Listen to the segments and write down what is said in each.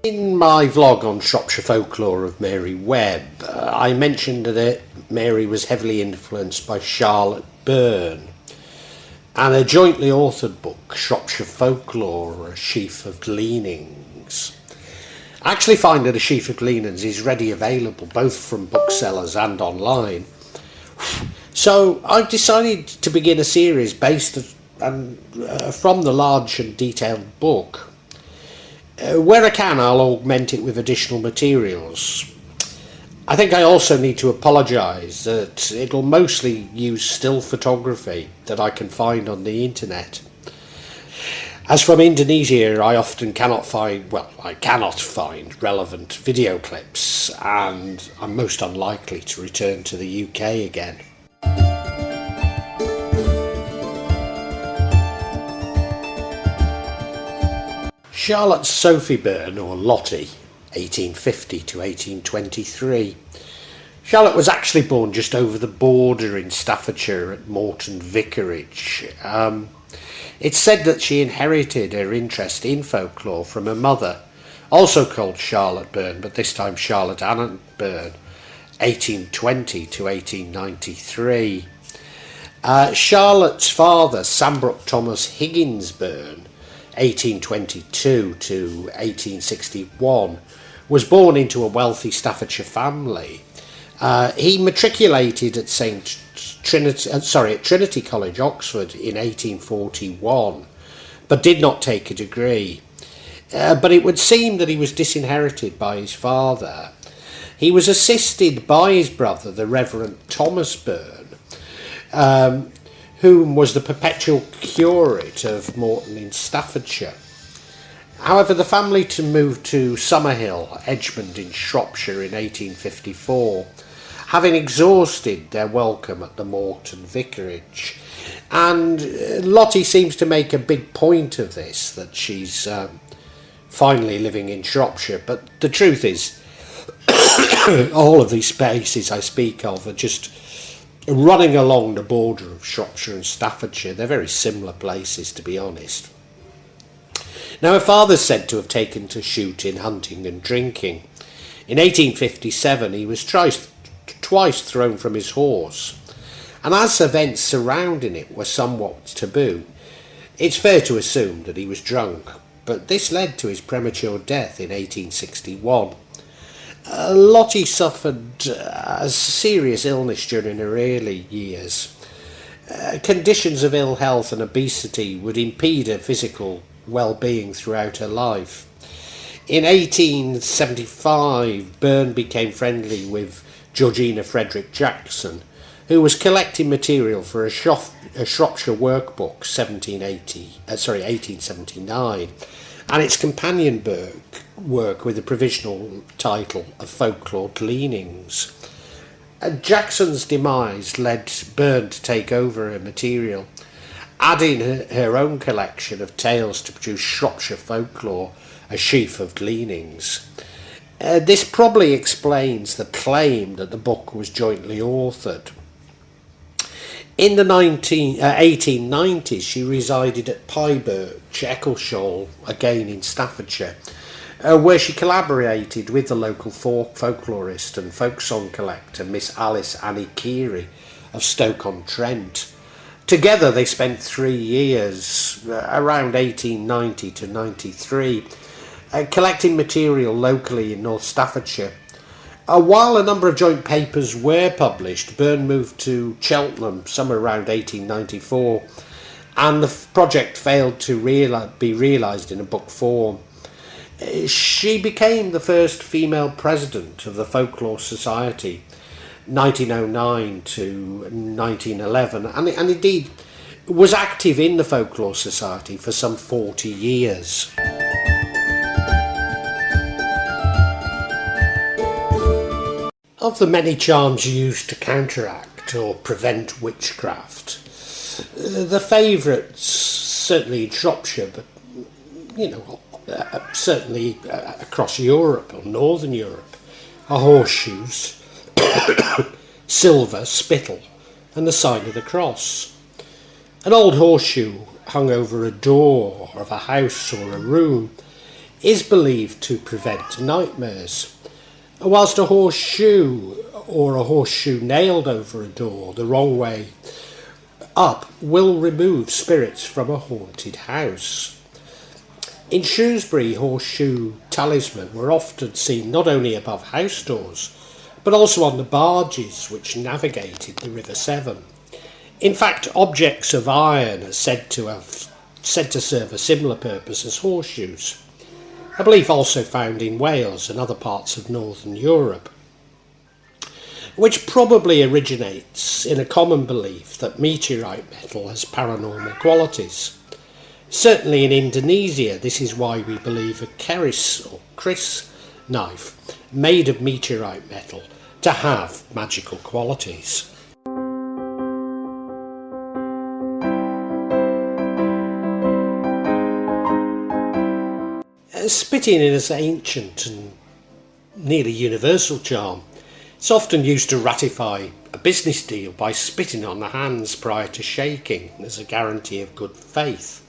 In my vlog on Shropshire Folklore of Mary Webb, I mentioned that Mary was heavily influenced by Charlotte Burne, and a jointly authored book, Shropshire Folklore, A Sheaf of Gleanings. I actually find that A Sheaf of Gleanings is ready available both from booksellers and online. So I've decided to begin a series based from the large and detailed book. Where I can, I'll augment it with additional materials. I think I also need to apologise that it'll mostly use still photography that I can find on the internet. As from Indonesia, I cannot find relevant video clips, and I'm most unlikely to return to the UK again. Charlotte Sophie Burne, or Lottie, 1850 to 1823. Charlotte was actually born just over the border in Staffordshire at Morton Vicarage. It's said that she inherited her interest in folklore from her mother, also called Charlotte Burne, but this time Charlotte Anna Burne, 1820 to 1893. Charlotte's father, Sambrook Thomas Higgins Burne, 1822 to 1861, was born into a wealthy Staffordshire family. He matriculated at Trinity College, Oxford, in 1841, but did not take a degree. But it would seem that he was disinherited by his father. He was assisted by his brother, the Reverend Thomas Burne, whom was the perpetual curate of Morton in Staffordshire. However, the family moved to Summerhill, Edgemond in Shropshire in 1854, having exhausted their welcome at the Morton Vicarage. And Lottie seems to make a big point of this, that she's finally living in Shropshire. But the truth is, all of these spaces I speak of are just running along the border of Shropshire and Staffordshire. They're very similar places, to be honest. Now, her father's said to have taken to shooting, hunting and drinking. In 1857 he was twice thrown from his horse, and as events surrounding it were somewhat taboo, it's fair to assume that he was drunk, but this led to his premature death in 1861. Lottie suffered a serious illness during her early years. Conditions of ill health and obesity would impede her physical well-being throughout her life. In 1875, Burne became friendly with Georgina Frederick Jackson, who was collecting material for a Shropshire workbook, 1879, and its companion work with the provisional title of Folklore Gleanings. Jackson's demise led Burne to take over her material, adding her own collection of tales to produce Shropshire Folklore, A Sheaf of Gleanings. This probably explains the claim that the book was jointly authored. In the 1890s, she resided at Pyburch, Eccleshall, again in Staffordshire, where she collaborated with the local folklorist and folk song collector Miss Alice Annie Keary of Stoke-on-Trent. Together they spent 3 years, around 1890 to 93, collecting material locally in North Staffordshire. While a number of joint papers were published, Burne moved to Cheltenham somewhere around 1894, and the project failed to be realised in a book form. She became the first female president of the Folklore Society, 1909 to 1911, and indeed was active in the Folklore Society for some 40 years. Of the many charms used to counteract or prevent witchcraft, the favourites, certainly in Shropshire, but certainly across Europe or Northern Europe, are horseshoes, silver, spittle, and the sign of the cross. An old horseshoe hung over a door of a house or a room is believed to prevent nightmares, whilst a horseshoe or a horseshoe nailed over a door the wrong way up will remove spirits from a haunted house. In Shrewsbury, horseshoe talisman were often seen not only above house doors, but also on the barges which navigated the River Severn. In fact, objects of iron are said to serve a similar purpose as horseshoes, a belief also found in Wales and other parts of northern Europe, which probably originates in a common belief that meteorite metal has paranormal qualities. Certainly in Indonesia, this is why we believe a keris or kris knife made of meteorite metal to have magical qualities. Spitting is an ancient and nearly universal charm. It's often used to ratify a business deal by spitting on the hands prior to shaking as a guarantee of good faith.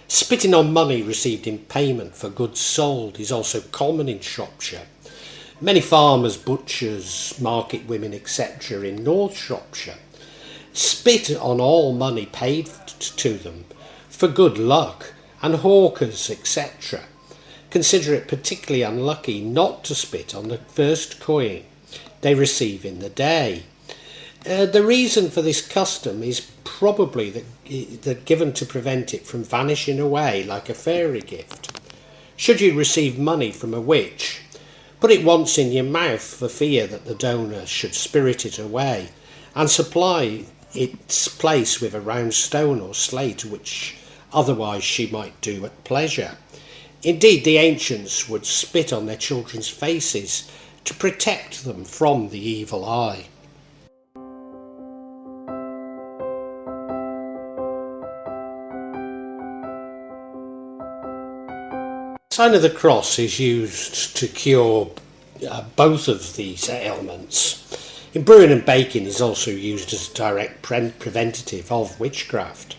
Spitting on money received in payment for goods sold is also common in Shropshire. Many farmers, butchers, market women, etc. in North Shropshire spit on all money paid to them for good luck, and hawkers, etc. consider it particularly unlucky not to spit on the first coin they receive in the day. The reason for this custom is probably that given to prevent it from vanishing away like a fairy gift. Should you receive money from a witch, put it once in your mouth for fear that the donor should spirit it away, and supply its place with a round stone or slate which otherwise she might do at pleasure. Indeed, the ancients would spit on their children's faces to protect them from the evil eye. The sign of the cross is used to cure both of these ailments. In brewing and baking is also used as a direct preventative of witchcraft.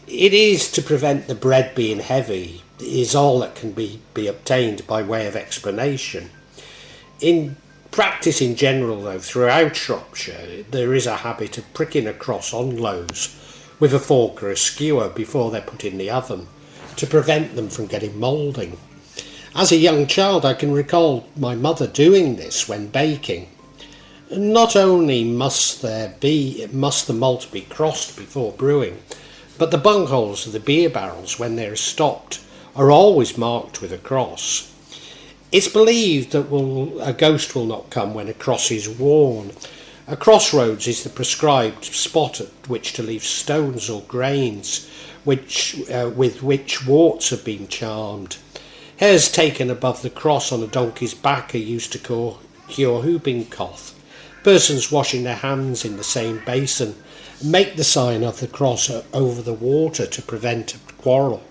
It is to prevent the bread being heavy, is all that can be obtained by way of explanation. In practice in general, though, throughout Shropshire, there is a habit of pricking a cross on loaves with a fork or a skewer before they're put in the oven, to prevent them from getting moulding. As a young child, I can recall my mother doing this when baking. Not only must the malt be crossed before brewing, but the bungholes of the beer barrels, when they're stopped, are always marked with a cross. It's believed that a ghost will not come when a cross is worn. A crossroads is the prescribed spot at which to leave stones or grains with which warts have been charmed. Hairs taken above the cross on a donkey's back are used to cure whooping cough. Persons washing their hands in the same basin make the sign of the cross over the water to prevent a quarrel.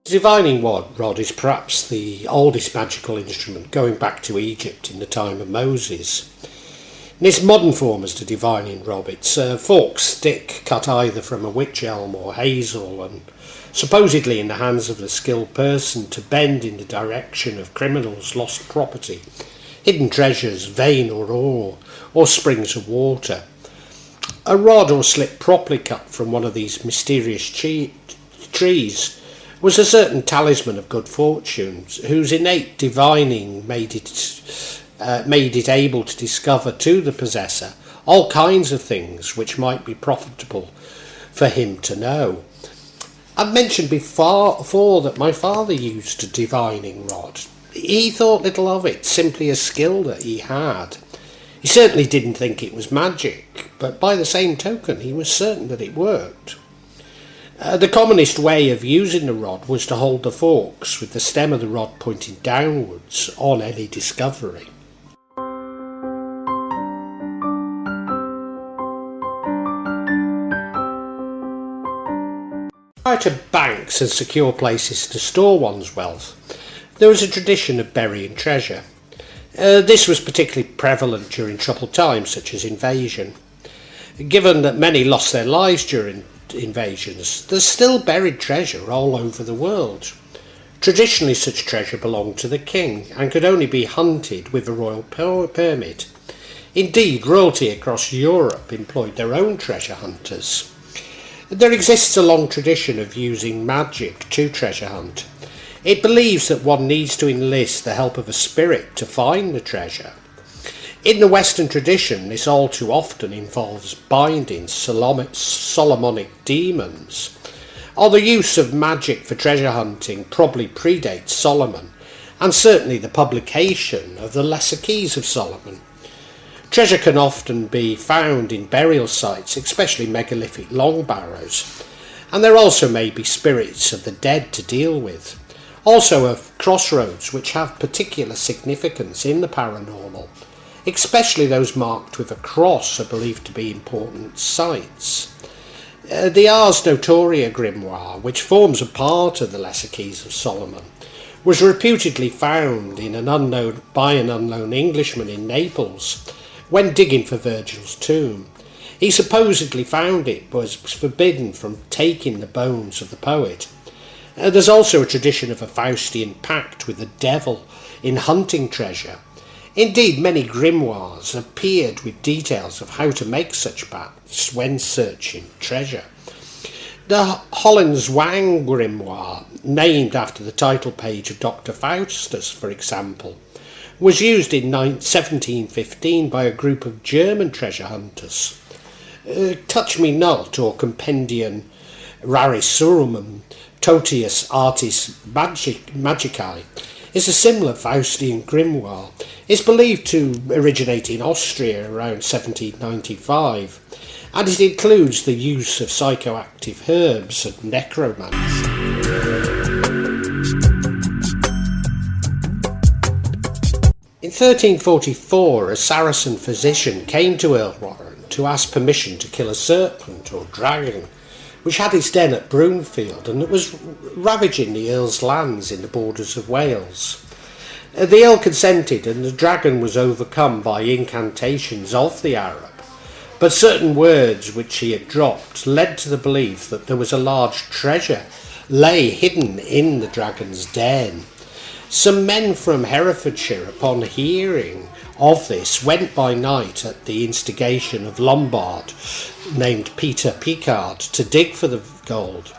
The divining rod is perhaps the oldest magical instrument, going back to Egypt in the time of Moses. In its modern form as the divining rod, it's a forked stick cut either from a wych elm or hazel, and supposedly in the hands of a skilled person to bend in the direction of criminals' lost property, hidden treasures, vein or ore, or springs of water. A rod or slip properly cut from one of these mysterious trees was a certain talisman of good fortune, whose innate divining made it able to discover to the possessor all kinds of things which might be profitable for him to know. I've mentioned before that my father used a divining rod. He thought little of it, simply a skill that he had. He certainly didn't think it was magic, but by the same token he was certain that it worked. The commonest way of using the rod was to hold the forks with the stem of the rod pointing downwards on any discovery. Prior to banks and secure places to store one's wealth, there was a tradition of burying treasure. This was particularly prevalent during troubled times such as invasion. Given that many lost their lives during invasions, there's still buried treasure all over the world. Traditionally, such treasure belonged to the king and could only be hunted with a royal permit. Indeed, royalty across Europe employed their own treasure hunters. There exists a long tradition of using magic to treasure hunt. It believes that one needs to enlist the help of a spirit to find the treasure. In the Western tradition, this all too often involves binding Solomonic demons. Although the use of magic for treasure hunting probably predates Solomon, and certainly the publication of the Lesser Keys of Solomon. Treasure can often be found in burial sites, especially megalithic long barrows, and there also may be spirits of the dead to deal with. Also of crossroads which have particular significance in the paranormal, especially those marked with a cross are believed to be important sites. The Ars Notoria grimoire, which forms a part of the Lesser Keys of Solomon, was reputedly found by an unknown Englishman in Naples when digging for Virgil's tomb. He supposedly found it but was forbidden from taking the bones of the poet. There's also a tradition of a Faustian pact with the devil in hunting treasure. Indeed, many grimoires appeared with details of how to make such pacts when searching treasure. The Hollenswang grimoire, named after the title page of Dr. Faustus, for example, was used in 1715 by a group of German treasure hunters. Touch Me Not, or Compendium Rarisurum Totius Artis Magicae, is a similar Faustian grimoire. It's believed to originate in Austria around 1795, and it includes the use of psychoactive herbs and necromancy. In 1344, a Saracen physician came to Earl Warren to ask permission to kill a serpent or dragon, which had its den at Bromfield and that was ravaging the Earl's lands in the borders of Wales. The Earl consented, and the dragon was overcome by incantations of the Arab, but certain words which he had dropped led to the belief that there was a large treasure lay hidden in the dragon's den. Some men from Herefordshire, upon hearing of this, went by night at the instigation of Lombard, named Peter Picard, to dig for the gold.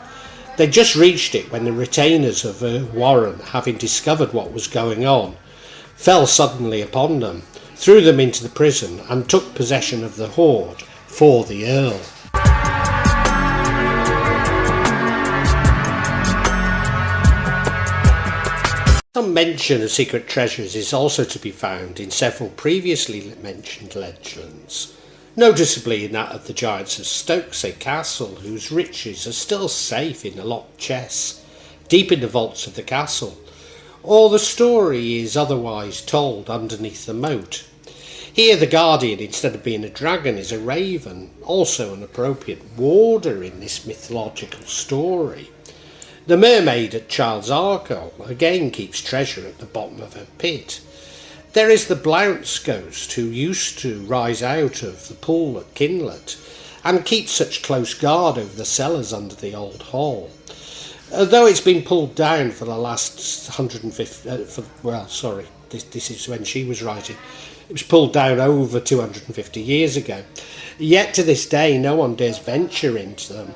They just reached it when the retainers of Earl Warren, having discovered what was going on, fell suddenly upon them, threw them into the prison, and took possession of the hoard for the Earl. Some mention of secret treasures is also to be found in several previously mentioned legends, noticeably in that of the giants of Stokesay Castle, whose riches are still safe in the locked chests deep in the vaults of the castle, or the story is otherwise told underneath the moat. Here the guardian, instead of being a dragon, is a raven, also an appropriate warder in this mythological story. The mermaid at Child's Arkle again keeps treasure at the bottom of her pit. There is the Blounce ghost, who used to rise out of the pool at Kinlet and keep such close guard over the cellars under the old hall. Though it's been pulled down for the last 150... this is when she was writing. It was pulled down over 250 years ago. Yet to this day no one dares venture into them,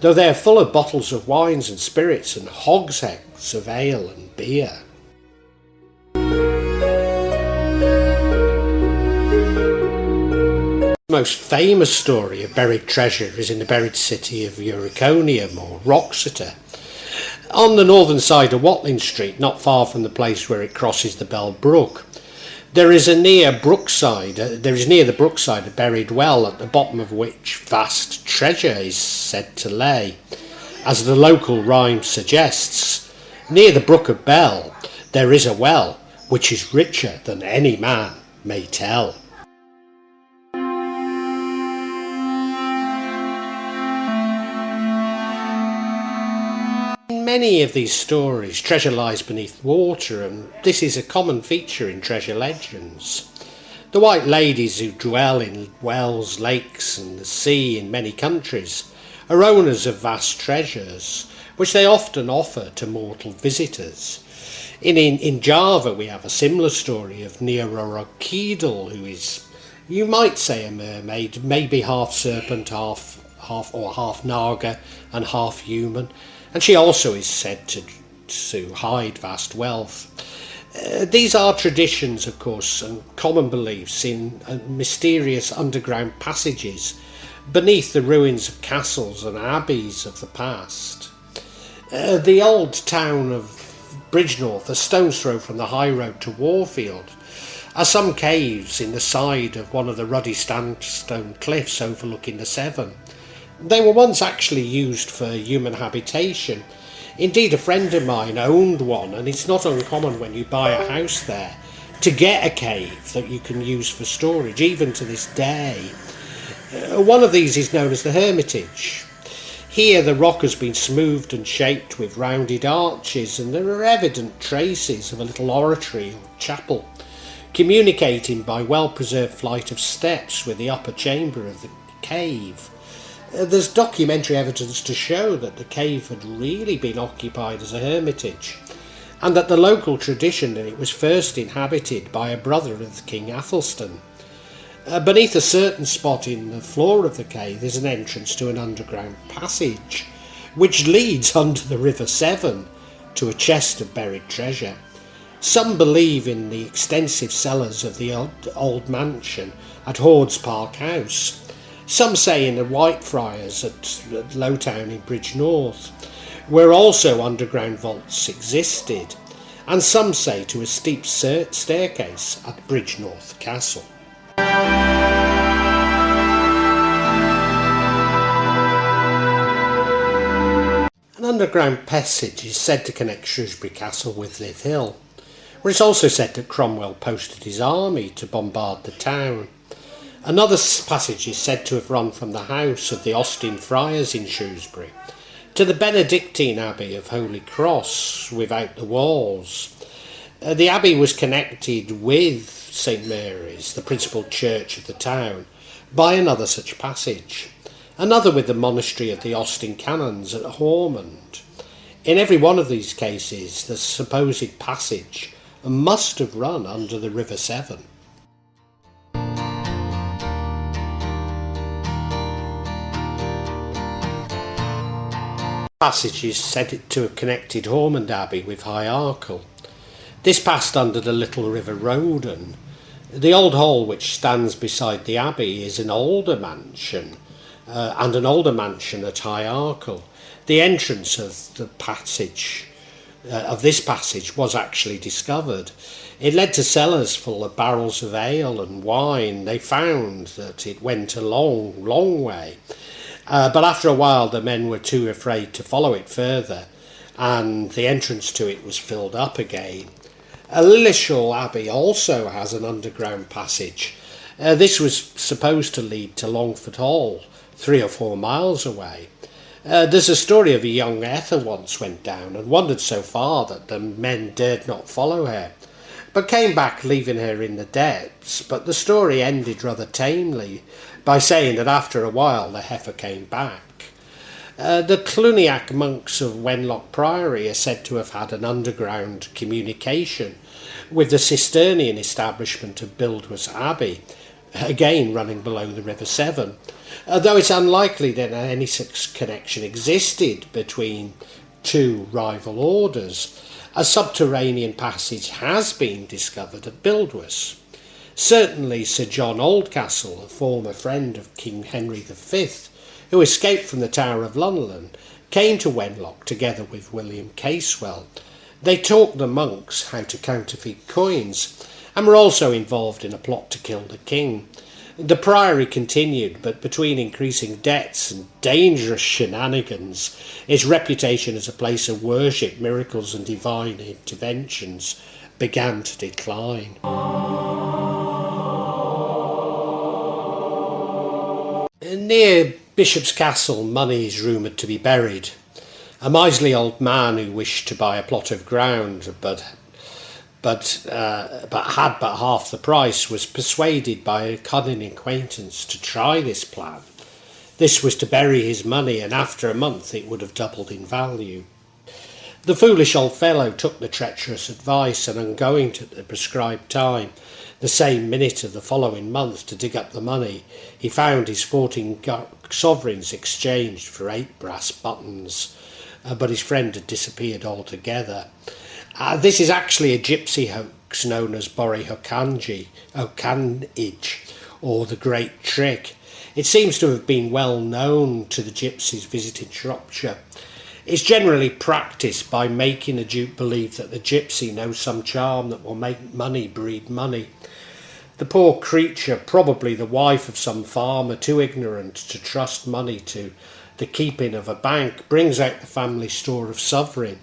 though they are full of bottles of wines and spirits and hogsheads of ale and beer. The most famous story of buried treasure is in the buried city of Uriconium, or Wroxeter, on the northern side of Watling Street, not far from the place where it crosses the Bell Brook. There is near the brookside a buried well, at the bottom of which vast treasure is said to lay. As the local rhyme suggests, near the Brook of Bell there is a well which is richer than any man may tell. In many of these stories, treasure lies beneath water, and this is a common feature in treasure legends. The white ladies who dwell in wells, lakes and the sea in many countries are owners of vast treasures, which they often offer to mortal visitors. In Java we have a similar story of Keedle, who is, you might say, a mermaid, maybe half serpent, half naga and half human, and she also is said to hide vast wealth. These are traditions, of course, and common beliefs in mysterious underground passages beneath the ruins of castles and abbeys of the past. The old town of Bridgenorth, a stone's throw from the high road to Warfield, are some caves in the side of one of the ruddy sandstone cliffs overlooking the Severn. They were once actually used for human habitation. Indeed, a friend of mine owned one, and it's not uncommon when you buy a house there to get a cave that you can use for storage, even to this day. One of these is known as the Hermitage. Here the rock has been smoothed and shaped with rounded arches, and there are evident traces of a little oratory or chapel, communicating by well-preserved flight of steps with the upper chamber of the cave. There's documentary evidence to show that the cave had really been occupied as a hermitage, and that the local tradition that it was first inhabited by a brother of King Athelstan. Beneath a certain spot in the floor of the cave is an entrance to an underground passage, which leads under the River Severn to a chest of buried treasure. Some believe in the extensive cellars of the old mansion at Hordes Park House. Some say in the Whitefriars at Lowtown in Bridgenorth, where also underground vaults existed, and some say to a steep staircase at Bridgenorth Castle. An underground passage is said to connect Shrewsbury Castle with Lith Hill, where it's also said that Cromwell posted his army to bombard the town. Another passage is said to have run from the house of the Austin Friars in Shrewsbury to the Benedictine Abbey of Holy Cross without the walls. The abbey was connected with St Mary's, the principal church of the town, by another such passage. Another with the monastery of the Austin Canons at Ormond. In every one of these cases, the supposed passage must have run under the River Severn. Passage is said to have connected Ormond Abbey with High Arkle. This passed under the Little River Roden. The old hall which stands beside the abbey is an older mansion, and an older mansion at High Arkle. The entrance of the passage, of this passage, was actually discovered. It led to cellars full of barrels of ale and wine. They found that it went a long, long way. But after a while the men were too afraid to follow it further, and the entrance to it was filled up again. Lilleshall Abbey also has an underground passage. This was supposed to lead to Longford Hall, 3 or 4 miles away. There's a story of a young Ether once went down and wandered so far that the men dared not follow her, but came back leaving her in the depths. But the story ended rather tamely by saying that after a while the heifer came back. The Cluniac monks of Wenlock Priory are said to have had an underground communication with the Cistercian establishment of Buildwas Abbey, again running below the River Severn, though it's unlikely that any such connection existed between two rival orders. A subterranean passage has been discovered at Buildwas. Certainly Sir John Oldcastle, a former friend of King Henry V, who escaped from the Tower of London, came to Wenlock together with William Casewell. They taught the monks how to counterfeit coins, and were also involved in a plot to kill the king. The priory continued, but between increasing debts and dangerous shenanigans, its reputation as a place of worship, miracles and divine interventions began to decline. Near Bishop's Castle, money is rumoured to be buried. A miserly old man who wished to buy a plot of ground, but but had but half the price, was persuaded by a cunning acquaintance to try this plan. This was to bury his money, and after a month it would have doubled in value. The foolish old fellow took the treacherous advice, and on going to the prescribed time, the same minute of the following month, to dig up the money, he found his 14 sovereigns exchanged for 8 brass buttons, but his friend had disappeared altogether. This is actually a gypsy hoax known as Bori Hokanji, or the Great Trick. It seems to have been well known to the gypsies visiting Shropshire. It's generally practised by making a dupe believe that the gypsy knows some charm that will make money breed money. The poor creature, probably the wife of some farmer too ignorant to trust money to the keeping of a bank, brings out the family store of sovereign.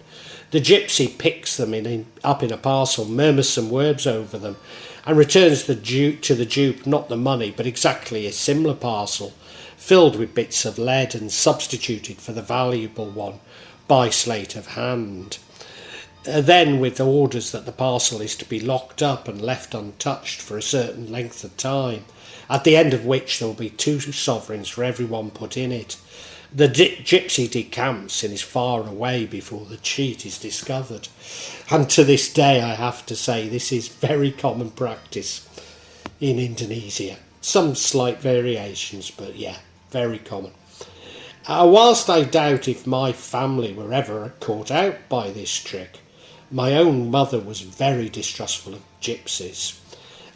The gypsy picks them up in a parcel, murmurs some words over them, and returns to the dupe not the money, but exactly a similar parcel, filled with bits of lead and substituted for the valuable one by sleight of hand. Then, with orders that the parcel is to be locked up and left untouched for a certain length of time, at the end of which there will be 2 sovereigns for every one put in it. The gypsy decamps and is far away before the cheat is discovered. And to this day, I have to say, this is very common practice in Indonesia. Some slight variations, but yeah, very common. Whilst I doubt if my family were ever caught out by this trick, my own mother was very distrustful of gypsies.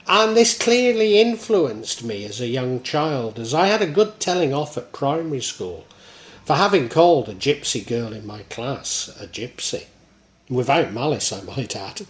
And this clearly influenced me as a young child, as I had a good telling off at primary school for having called a gypsy girl in my class a gypsy. Without malice, I might add.